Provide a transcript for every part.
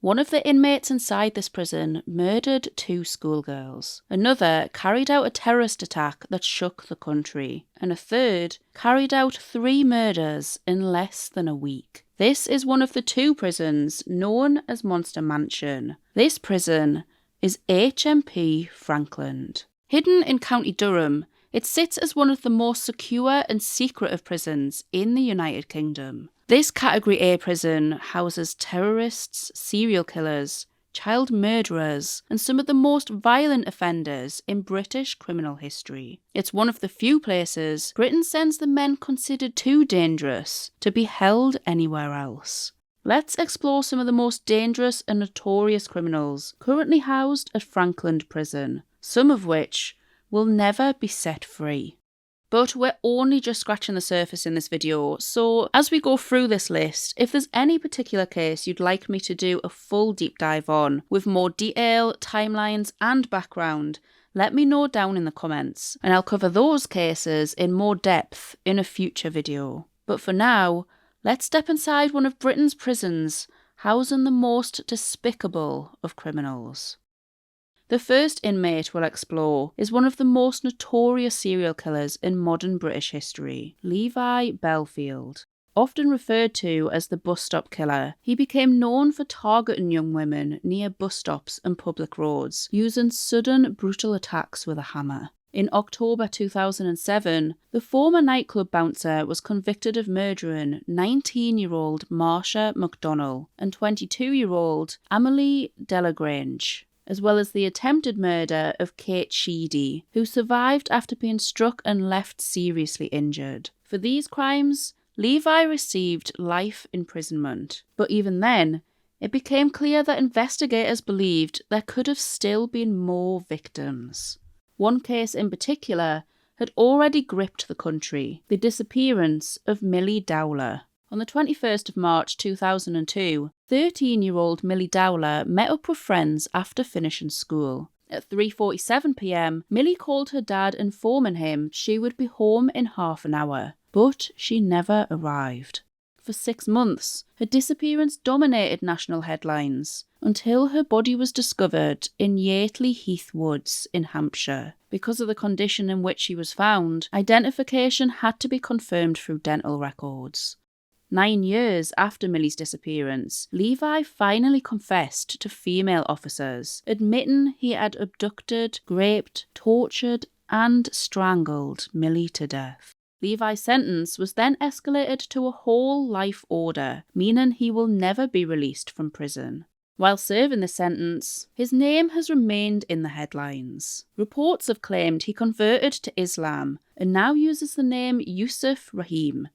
One of the inmates inside this prison murdered 2 schoolgirls. Another carried out a terrorist attack that shook the country. And a third carried out 3 murders in less than a week. This is one of the 2 prisons known as Monster Mansion. This prison is HMP Frankland. Hidden in County Durham, it sits as one of the most secure and secretive prisons in the United Kingdom. This Category A prison houses terrorists, serial killers, child murderers, and some of the most violent offenders in British criminal history. It's one of the few places Britain sends the men considered too dangerous to be held anywhere else. Let's explore some of the most dangerous and notorious criminals currently housed at Frankland Prison, some of which will never be set free. But we're only just scratching the surface in this video, so as we go through this list, if there's any particular case you'd like me to do a full deep dive on, with more detail, timelines and background, let me know down in the comments, and I'll cover those cases in more depth in a future video. But for now, let's step inside one of Britain's prisons, housing the most despicable of criminals. The first inmate we'll explore is one of the most notorious serial killers in modern British history, Levi Bellfield. Often referred to as the bus stop killer, he became known for targeting young women near bus stops and public roads, using sudden, brutal attacks with a hammer. In October 2007, the former nightclub bouncer was convicted of murdering 19-year-old Marsha McDonnell and 22-year-old Amelie Delagrange, as well as the attempted murder of Kate Sheedy, who survived after being struck and left seriously injured. For these crimes, Levi received life imprisonment. But even then, it became clear that investigators believed there could have still been more victims. One case in particular had already gripped the country: the disappearance of Millie Dowler. On the 21st of March 2002, 13-year-old Millie Dowler met up with friends after finishing school. At 3:47 p.m, Millie called her dad informing him she would be home in half an hour, but she never arrived. For 6 months, her disappearance dominated national headlines, until her body was discovered in Yateley Heath Woods in Hampshire. Because of the condition in which she was found, identification had to be confirmed through dental records. 9 years after Millie's disappearance, Levi finally confessed to female officers, admitting he had abducted, raped, tortured, and strangled Millie to death. Levi's sentence was then escalated to a whole life order, meaning he will never be released from prison. While serving the sentence, his name has remained in the headlines. Reports have claimed he converted to Islam and now uses the name Yusuf Rahim.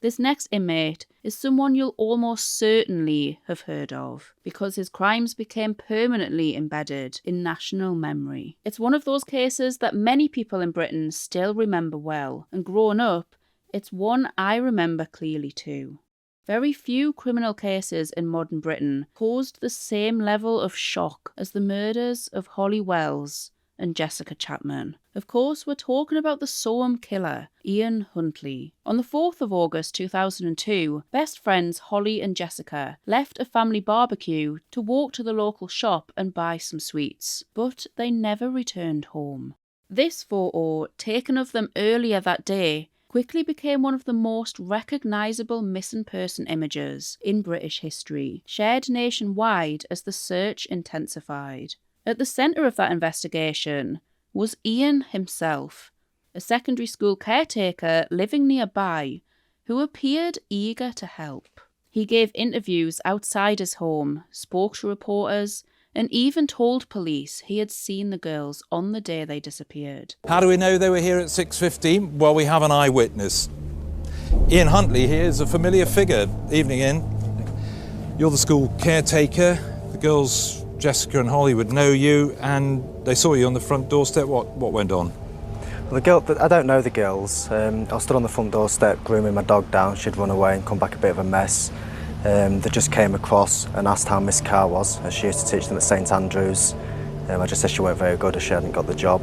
This next inmate is someone you'll almost certainly have heard of, because his crimes became permanently embedded in national memory. It's one of those cases that many people in Britain still remember well, and growing up, it's one I remember clearly too. Very few criminal cases in modern Britain caused the same level of shock as the murders of Holly Wells and Jessica Chapman. Of course, we're talking about the Soham killer, Ian Huntley. On the 4th of August 2002, best friends Holly and Jessica left a family barbecue to walk to the local shop and buy some sweets, but they never returned home. This photo, taken of them earlier that day, quickly became one of the most recognisable missing person images in British history, shared nationwide as the search intensified. At the centre of that investigation was Ian himself, a secondary school caretaker living nearby, who appeared eager to help. He gave interviews outside his home, spoke to reporters, and even told police he had seen the girls on the day they disappeared. How do we know they were here at 6:15? Well, we have an eyewitness. Ian Huntley here is a familiar figure. Evening, Ian. You're the school caretaker. The girls, Jessica and Holly, would know you, and they saw you on the front doorstep. What went on? Well, I don't know the girls. I stood on the front doorstep grooming my dog down. She'd run away and come back a bit of a mess. They just came across and asked how Miss Carr was, as she used to teach them at St Andrews. I just said she weren't very good, as she hadn't got the job.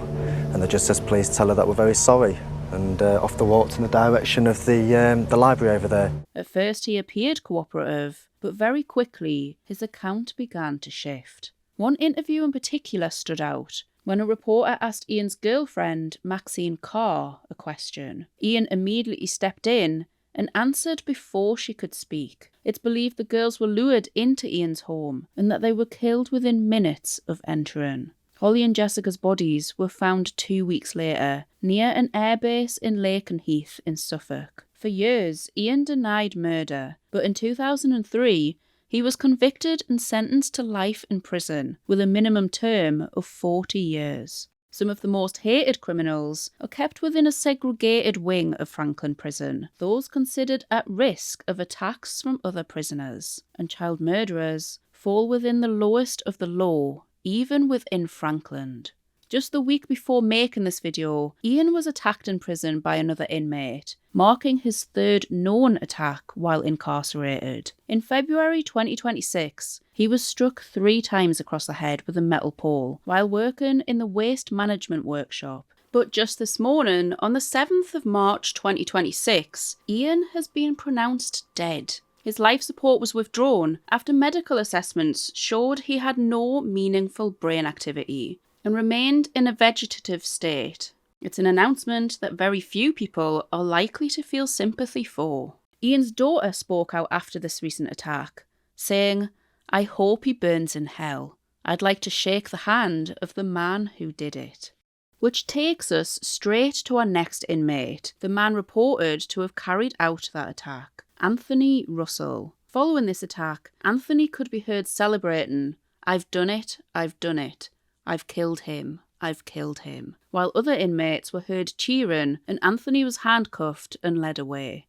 And they just said, please tell her that we're very sorry. And off they walked in the direction of the library over there. At first he appeared cooperative, But very quickly, his account began to shift. One interview in particular stood out. When a reporter asked Ian's girlfriend, Maxine Carr, a question, Ian immediately stepped in and answered before she could speak. It's believed the girls were lured into Ian's home and that they were killed within minutes of entering. Holly and Jessica's bodies were found 2 weeks later near an airbase in Lakenheath in Suffolk. For years, Ian denied murder, but in 2003, he was convicted and sentenced to life in prison with a minimum term of 40 years. Some of the most hated criminals are kept within a segregated wing of Frankland Prison, those considered at risk of attacks from other prisoners, and child murderers fall within the lowest of the low, even within Frankland. Just the week before making this video, Ian was attacked in prison by another inmate, marking his third known attack while incarcerated. In February 2026, he was struck 3 times across the head with a metal pole while working in the waste management workshop. But just this morning, on the 7th of March 2026, Ian has been pronounced dead. His life support was withdrawn after medical assessments showed he had no meaningful brain activity and remained in a vegetative state. It's an announcement that very few people are likely to feel sympathy for. Ian's daughter spoke out after this recent attack, saying, "I hope he burns in hell. I'd like to shake the hand of the man who did it." Which takes us straight to our next inmate, the man reported to have carried out that attack, Anthony Russell. Following this attack, Anthony could be heard celebrating, "I've done it, I've done it. I've killed him, I've killed him," while other inmates were heard cheering and Anthony was handcuffed and led away.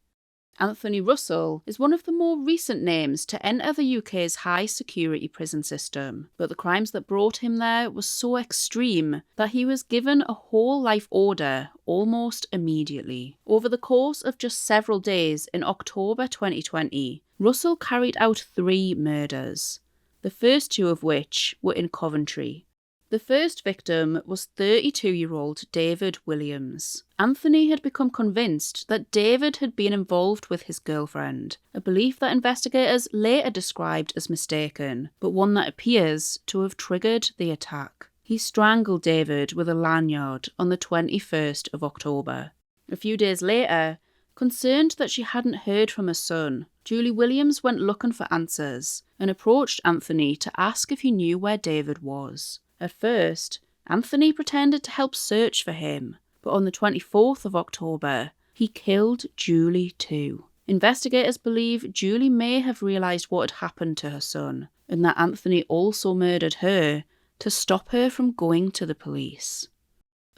Anthony Russell is one of the more recent names to enter the UK's high security prison system, but the crimes that brought him there were so extreme that he was given a whole life order almost immediately. Over the course of just several days in October 2020, Russell carried out 3 murders, the first 2 of which were in Coventry. The first victim was 32-year-old David Williams. Anthony had become convinced that David had been involved with his girlfriend, a belief that investigators later described as mistaken, but one that appears to have triggered the attack. He strangled David with a lanyard on the 21st of October. A few days later, concerned that she hadn't heard from her son, Julie Williams went looking for answers and approached Anthony to ask if he knew where David was. At first, Anthony pretended to help search for him, but on the 24th of October, he killed Julie too. Investigators believe Julie may have realised what had happened to her son, and that Anthony also murdered her to stop her from going to the police.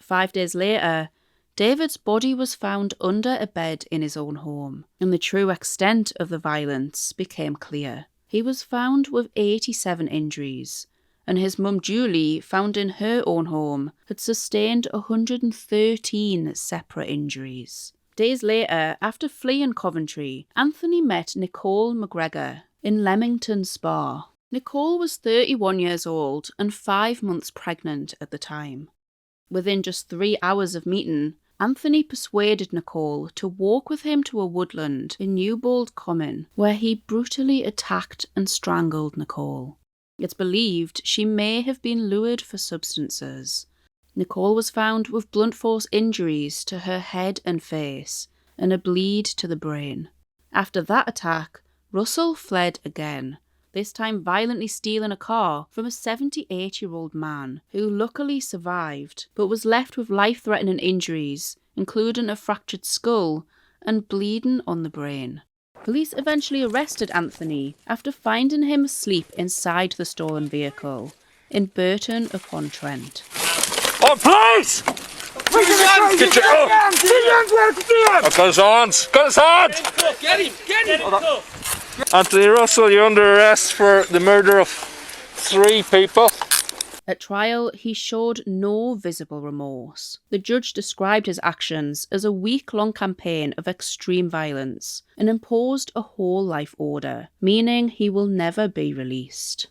5 days later, David's body was found under a bed in his own home, and the true extent of the violence became clear. He was found with 87 injuries, and his mum Julie, found in her own home, had sustained 113 separate injuries. Days later, after fleeing Coventry, Anthony met Nicole McGregor in Leamington Spa. Nicole was 31 years old and 5 months pregnant at the time. Within just 3 hours of meeting, Anthony persuaded Nicole to walk with him to a woodland in Newbold Common, where he brutally attacked and strangled Nicole. It's believed she may have been lured for substances. Nicole was found with blunt force injuries to her head and face, and a bleed to the brain. After that attack, Russell fled again, this time violently stealing a car from a 78-year-old man who luckily survived, but was left with life-threatening injuries, including a fractured skull and bleeding on the brain. Police eventually arrested Anthony after finding him asleep inside the stolen vehicle in Burton-upon-Trent. Oh, please! Get your Got his hands! Get him! Anthony Russell, you're under arrest for the murder of 3 people. At trial, he showed no visible remorse. The judge described his actions as a week-long campaign of extreme violence and imposed a whole life order, meaning he will never be released.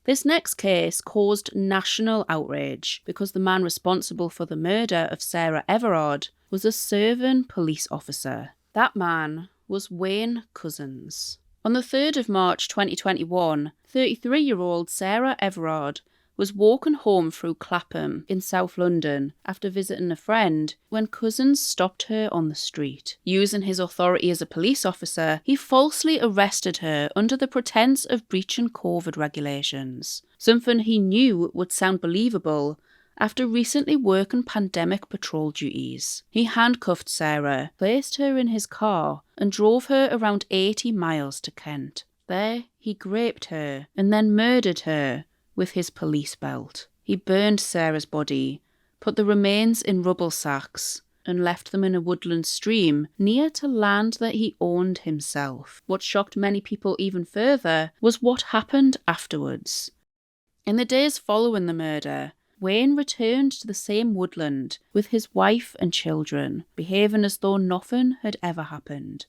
This next case caused national outrage because the man responsible for the murder of Sarah Everard was a serving police officer. That man was Wayne Couzens. On the 3rd of March 2021, 33-year-old Sarah Everard was walking home through Clapham in South London after visiting a friend when Couzens stopped her on the street. Using his authority as a police officer, he falsely arrested her under the pretense of breaching COVID regulations, something he knew would sound believable after recently working pandemic patrol duties. He handcuffed Sarah, placed her in his car, and drove her around 80 miles to Kent. There, he raped her and then murdered her with his police belt. He burned Sarah's body, put the remains in rubble sacks, and left them in a woodland stream near to land that he owned himself. What shocked many people even further was what happened afterwards. In the days following the murder, Wayne returned to the same woodland with his wife and children, behaving as though nothing had ever happened.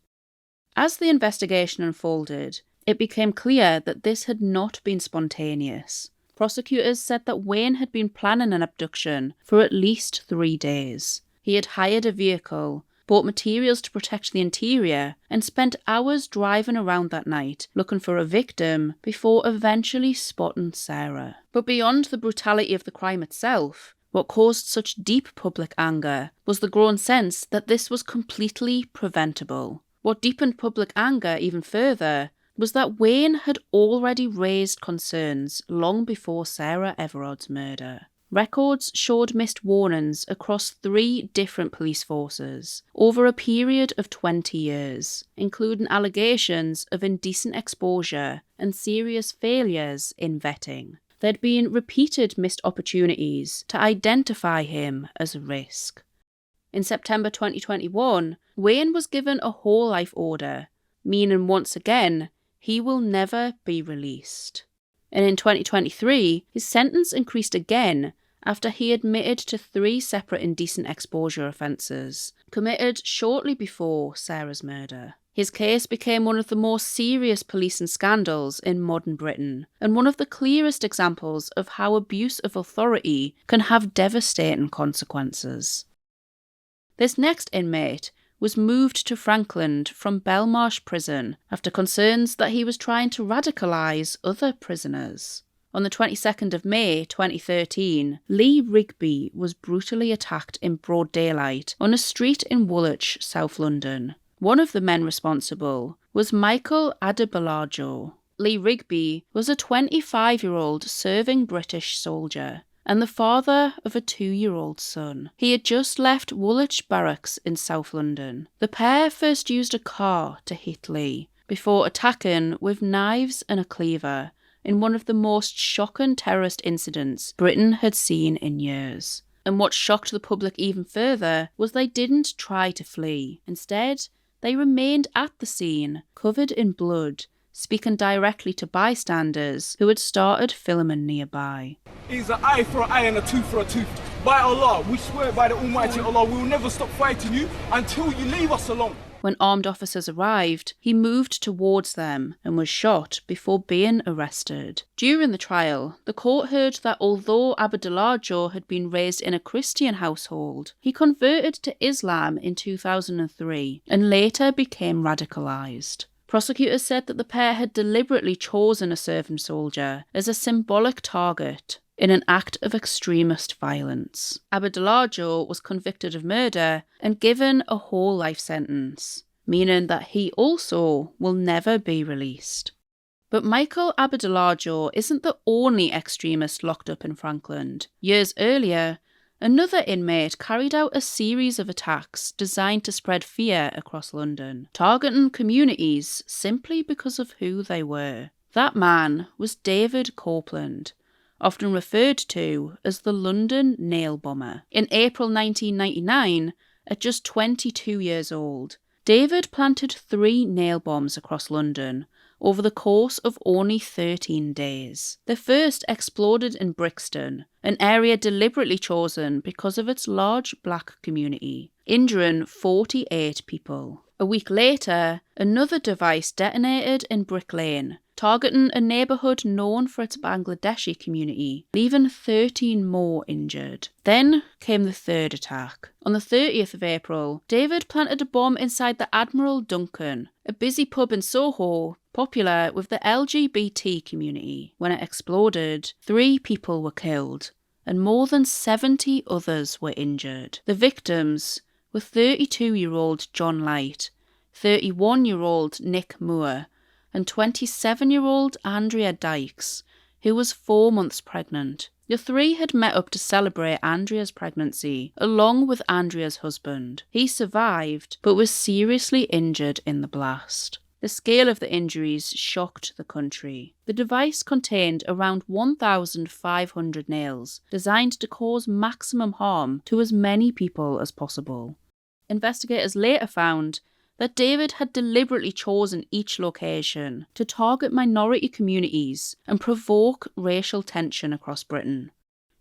As the investigation unfolded, it became clear that this had not been spontaneous. Prosecutors said that Wayne had been planning an abduction for at least 3 days. He had hired a vehicle, bought materials to protect the interior, and spent hours driving around that night looking for a victim before eventually spotting Sarah. But beyond the brutality of the crime itself, what caused such deep public anger was the growing sense that this was completely preventable. What deepened public anger even further was that Wayne had already raised concerns long before Sarah Everard's murder. Records showed missed warnings across 3 different police forces over a period of 20 years, including allegations of indecent exposure and serious failures in vetting. There'd been repeated missed opportunities to identify him as a risk. In September 2021, Wayne was given a whole life order, meaning once again, he will never be released. And in 2023, his sentence increased again after he admitted to 3 separate indecent exposure offences, committed shortly before Sarah's murder. His case became one of the more serious policing scandals in modern Britain, and one of the clearest examples of how abuse of authority can have devastating consequences. This next inmate was moved to Frankland from Belmarsh Prison after concerns that he was trying to radicalise other prisoners. On the 22nd of May 2013, Lee Rigby was brutally attacked in broad daylight on a street in Woolwich, South London. One of the men responsible was Michael Adebolajo. Lee Rigby was a 25-year-old serving British soldier and the father of a 2-year-old son. He had just left Woolwich Barracks in South London. The pair first used a car to hit Lee, before attacking with knives and a cleaver in one of the most shocking terrorist incidents Britain had seen in years. And what shocked the public even further was they didn't try to flee. Instead, they remained at the scene, covered in blood, speaking directly to bystanders who had started filming nearby. It's an eye for an eye and a tooth for a tooth. By Allah, we swear by the Almighty Allah, we will never stop fighting you until you leave us alone. When armed officers arrived, he moved towards them and was shot before being arrested. During the trial, the court heard that although Adebolajo had been raised in a Christian household, he converted to Islam in 2003 and later became radicalised. Prosecutors said that the pair had deliberately chosen a serving soldier as a symbolic target in an act of extremist violence. Adebolajo was convicted of murder and given a whole life sentence, meaning that he also will never be released. But Michael Adebolajo isn't the only extremist locked up in Frankland. Years earlier, another inmate carried out a series of attacks designed to spread fear across London, targeting communities simply because of who they were. That man was David Copeland, often referred to as the London Nail Bomber. In April 1999, at just 22 years old, David planted 3 nail bombs across London over the course of only 13 days. The first exploded in Brixton, an area deliberately chosen because of its large black community, injuring 48 people. A week later, another device detonated in Brick Lane, targeting a neighbourhood known for its Bangladeshi community, leaving 13 more injured. Then came the third attack. On the 30th of April, David planted a bomb inside the Admiral Duncan, a busy pub in Soho, Popular with the LGBT community, when it exploded, 3 people were killed and more than 70 others were injured. The victims were 32-year-old John Light, 31-year-old Nick Moore, and 27-year-old Andrea Dykes, who was 4 months pregnant. The 3 had met up to celebrate Andrea's pregnancy, along with Andrea's husband. He survived, but was seriously injured in the blast. The scale of the injuries shocked the country. The device contained around 1,500 nails, designed to cause maximum harm to as many people as possible. Investigators later found that David had deliberately chosen each location to target minority communities and provoke racial tension across Britain.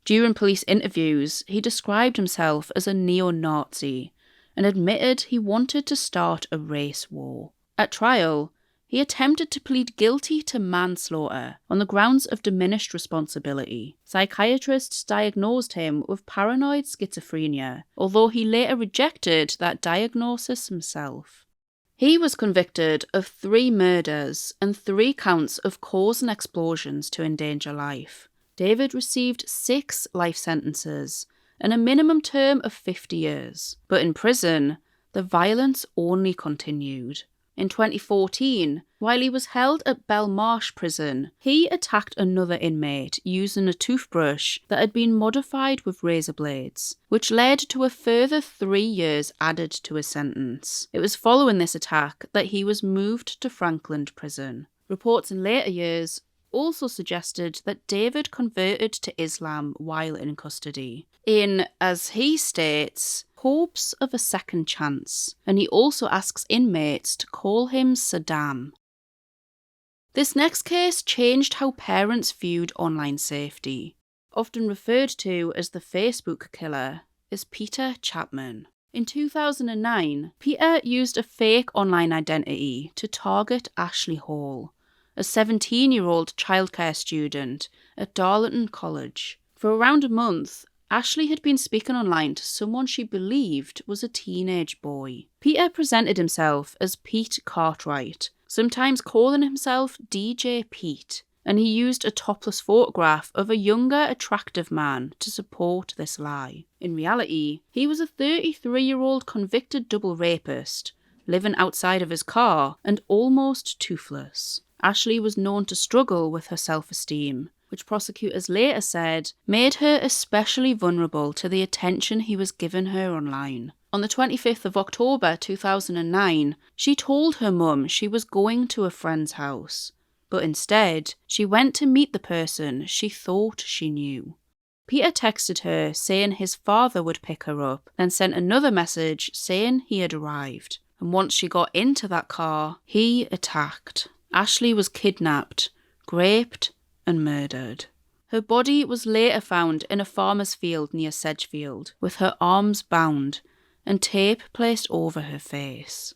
During police interviews, he described himself as a neo-Nazi and admitted he wanted to start a race war. At trial, he attempted to plead guilty to manslaughter on the grounds of diminished responsibility. Psychiatrists diagnosed him with paranoid schizophrenia, although he later rejected that diagnosis himself. He was convicted of 3 murders and 3 counts of causing explosions to endanger life. David received 6 life sentences and a minimum term of 50 years. But in prison, the violence only continued. In 2014, while he was held at Belmarsh prison, he attacked another inmate using a toothbrush that had been modified with razor blades, which led to a further 3 years added to his sentence. It was following this attack that he was moved to Frankland prison. Reports in later years also suggested that David converted to Islam while in custody, in, as he states, hopes of a second chance, and he also asks inmates to call him Saddam. This next case changed how parents viewed online safety. Often referred to as the Facebook killer is Peter Chapman. In 2009, Peter used a fake online identity to target Ashley Hall, a 17-year-old childcare student at Darlington College. For around a month, Ashley had been speaking online to someone she believed was a teenage boy. Peter presented himself as Pete Cartwright, sometimes calling himself DJ Pete, and he used a topless photograph of a younger, attractive man to support this lie. In reality, he was a 33-year-old convicted double rapist, living outside of his car and almost toothless. Ashley was known to struggle with her self-esteem, which prosecutors later said made her especially vulnerable to the attention he was giving her online. On the 25th of October 2009, she told her mum she was going to a friend's house, but instead she went to meet the person she thought she knew. Peter texted her saying his father would pick her up, then sent another message saying he had arrived. And once she got into that car, he attacked. Ashley was kidnapped, raped, and murdered. Her body was later found in a farmer's field near Sedgefield, with her arms bound and tape placed over her face.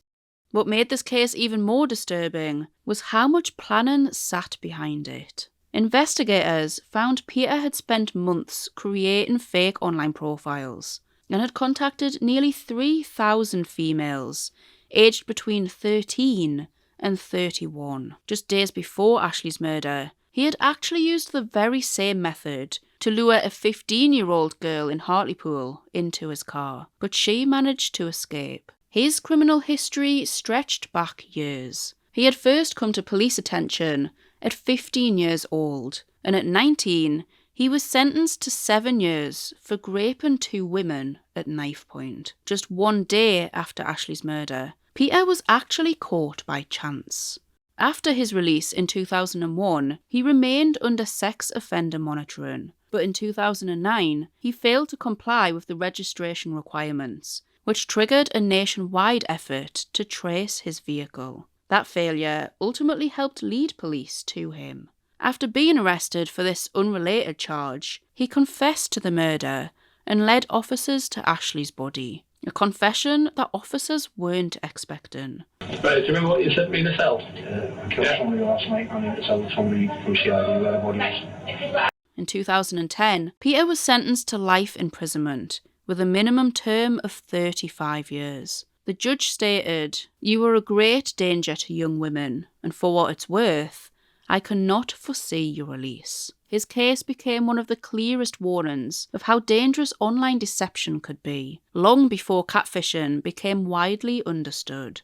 What made this case even more disturbing was how much planning sat behind it. Investigators found Peter had spent months creating fake online profiles and had contacted nearly 3,000 females aged between 13 and 31. Just days before Ashley's murder, he had actually used the very same method to lure a 15-year-old girl in Hartlepool into his car, but she managed to escape. His criminal history stretched back years. He had first come to police attention at 15 years old, and at 19, he was sentenced to 7 years for raping 2 women at knife point. Just 1 day after Ashley's murder, Peter was actually caught by chance. After his release in 2001, he remained under sex offender monitoring, but in 2009, he failed to comply with the registration requirements, which triggered a nationwide effort to trace his vehicle. That failure ultimately helped lead police to him. After being arrested for this unrelated charge, he confessed to the murder and led officers to Ashley's body, a confession that officers weren't expecting. Right, do you remember what you said to me in the cell? I killed somebody last night and it was somebody from CID where the body was. In 2010, Peter was sentenced to life imprisonment with a minimum term of 35 years. The The judge stated, "You are a great danger to young women, and for what it's worth, I cannot foresee your release." His case became one of the clearest warnings of how dangerous online deception could be, long before catfishing became widely understood.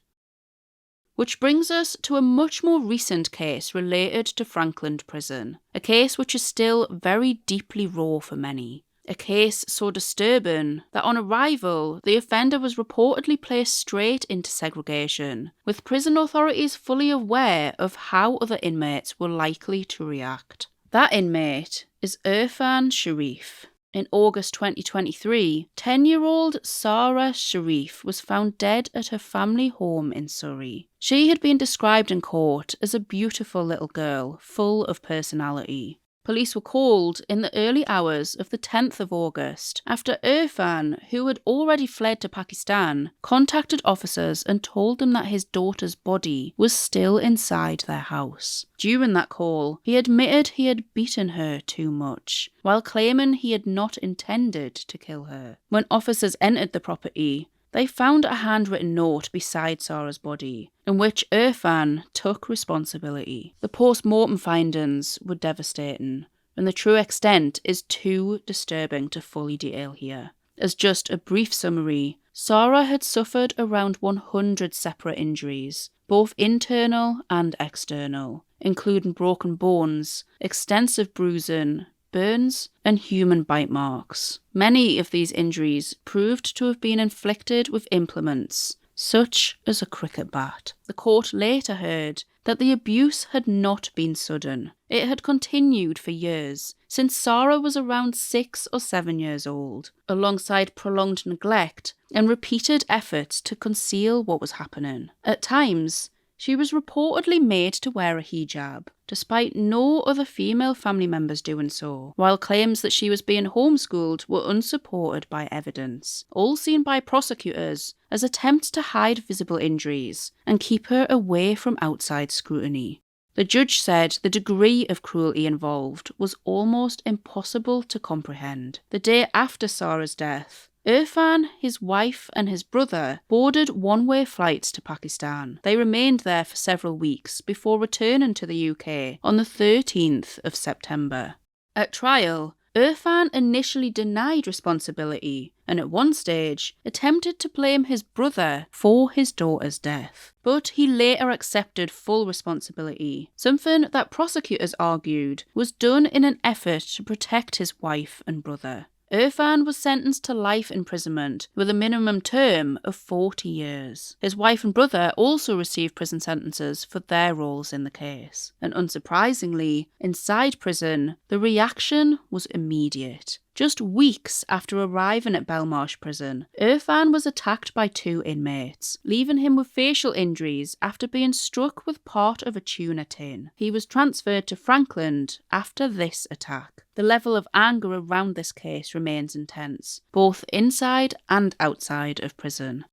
Which brings us to a much more recent case related to Frankland Prison, a case which is still very deeply raw for many. A case so disturbing that on arrival, the offender was reportedly placed straight into segregation, with prison authorities fully aware of how other inmates were likely to react. That inmate is Urfan Sharif. In August 2023, 10-year-old Sarah Sharif was found dead at her family home in Surrey. She had been described in court as a beautiful little girl, full of personality. Police were called in the early hours of the 10th of August after Urfan, who had already fled to Pakistan, contacted officers and told them that his daughter's body was still inside their house. During that call, he admitted he had beaten her too much, while claiming he had not intended to kill her. When officers entered the property, they found a handwritten note beside Sarah's body, in which Urfan took responsibility. The post-mortem findings were devastating, and the true extent is too disturbing to fully detail here. As just a brief summary, Sarah had suffered around 100 separate injuries, both internal and external, including broken bones, extensive bruising, burns, and human bite marks. Many of these injuries proved to have been inflicted with implements, such as a cricket bat. The court later heard that the abuse had not been sudden. It had continued for years, since Sarah was around 6 or 7 years old, alongside prolonged neglect and repeated efforts to conceal what was happening. At times, she was reportedly made to wear a hijab, despite no other female family members doing so, while claims that she was being homeschooled were unsupported by evidence, all seen by prosecutors as attempts to hide visible injuries and keep her away from outside scrutiny. The judge said the degree of cruelty involved was almost impossible to comprehend. The day after Sarah's death, Urfan, his wife and his brother boarded one-way flights to Pakistan. They remained there for several weeks before returning to the UK on the 13th of September. At trial, Urfan initially denied responsibility and at one stage attempted to blame his brother for his daughter's death. But he later accepted full responsibility, something that prosecutors argued was done in an effort to protect his wife and brother. Urfan was sentenced to life imprisonment with a minimum term of 40 years. His wife and brother also received prison sentences for their roles in the case. And unsurprisingly, inside prison, the reaction was immediate. Just weeks after arriving at Belmarsh prison, Urfan was attacked by 2 inmates, leaving him with facial injuries after being struck with part of a tuna tin. He was transferred to Frankland after this attack. The level of anger around this case remains intense, both inside and outside of prison.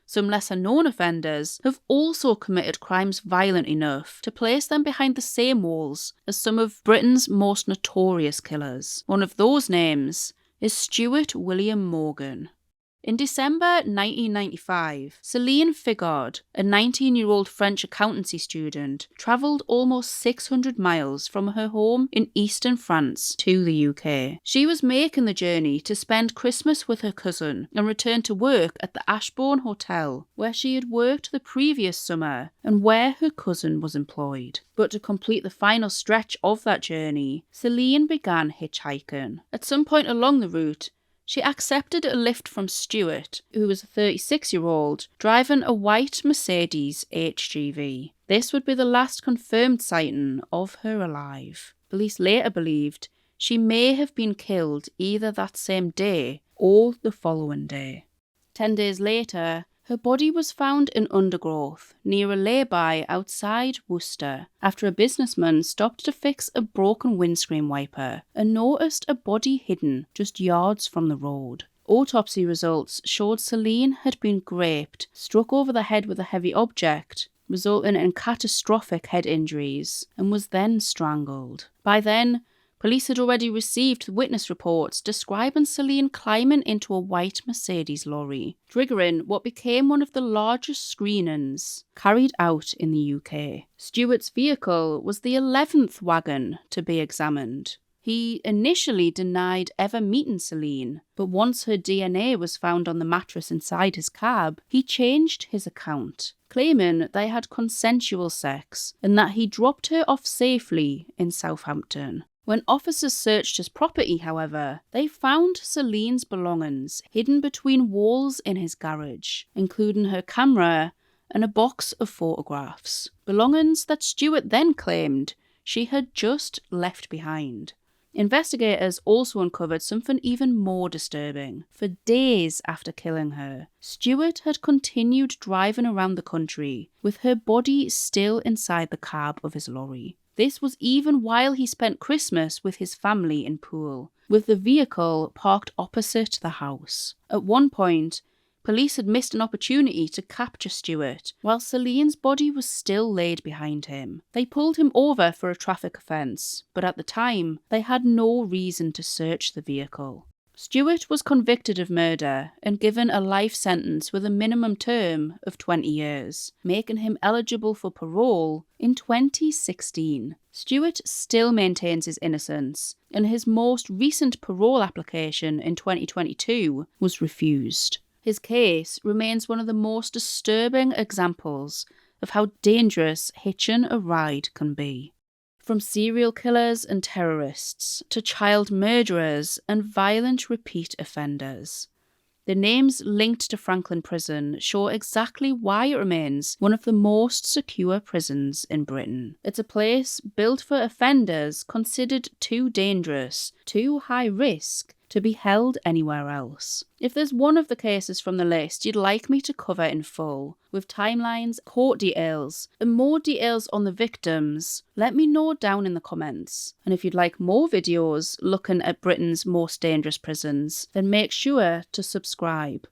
Some lesser-known offenders have also committed crimes violent enough to place them behind the same walls as some of Britain's most notorious killers. One of those names is Stuart William Morgan. In December 1995, Céline Figard, a 19-year-old French accountancy student, travelled almost 600 miles from her home in eastern France to the UK. She was making the journey to spend Christmas with her cousin and return to work at the Ashbourne Hotel, where she had worked the previous summer and where her cousin was employed. But to complete the final stretch of that journey, Céline began hitchhiking. At some point along the route, she accepted a lift from Stuart, who was a 36-year-old, driving a white Mercedes HGV. This would be the last confirmed sighting of her alive. Police later believed she may have been killed either that same day or the following day. 10 days later, her body was found in undergrowth near a lay-by outside Worcester after a businessman stopped to fix a broken windscreen wiper and noticed a body hidden just yards from the road. Autopsy results showed Céline had been raped, struck over the head with a heavy object, resulting in catastrophic head injuries, and was then strangled. By then, Police had already received witness reports describing Celine climbing into a white Mercedes lorry, triggering what became one of the largest screenings carried out in the UK. Stuart's vehicle was the 11th wagon to be examined. He initially denied ever meeting Celine, but once her DNA was found on the mattress inside his cab, he changed his account, claiming they had consensual sex and that he dropped her off safely in Southampton. When officers searched his property, however, they found Celine's belongings hidden between walls in his garage, including her camera and a box of photographs, belongings that Stuart then claimed she had just left behind. Investigators also uncovered something even more disturbing. For days after killing her, Stuart had continued driving around the country with her body still inside the cab of his lorry. This was even while he spent Christmas with his family in Poole, with the vehicle parked opposite the house. At one point, police had missed an opportunity to capture Stuart while Celine's body was still laid behind him. They pulled him over for a traffic offence, but at the time, they had no reason to search the vehicle. Stuart was convicted of murder and given a life sentence with a minimum term of 20 years, making him eligible for parole in 2016. Stuart still maintains his innocence, and his most recent parole application in 2022 was refused. His case remains one of the most disturbing examples of how dangerous hitching a ride can be. From serial killers and terrorists to child murderers and violent repeat offenders, the names linked to Frankland Prison show exactly why it remains one of the most secure prisons in Britain. It's a place built for offenders considered too dangerous, too high risk, to be held anywhere else. If there's one of the cases from the list you'd like me to cover in full, with timelines, court details, and more details on the victims, let me know down in the comments. And if you'd like more videos looking at Britain's most dangerous prisons, then make sure to subscribe.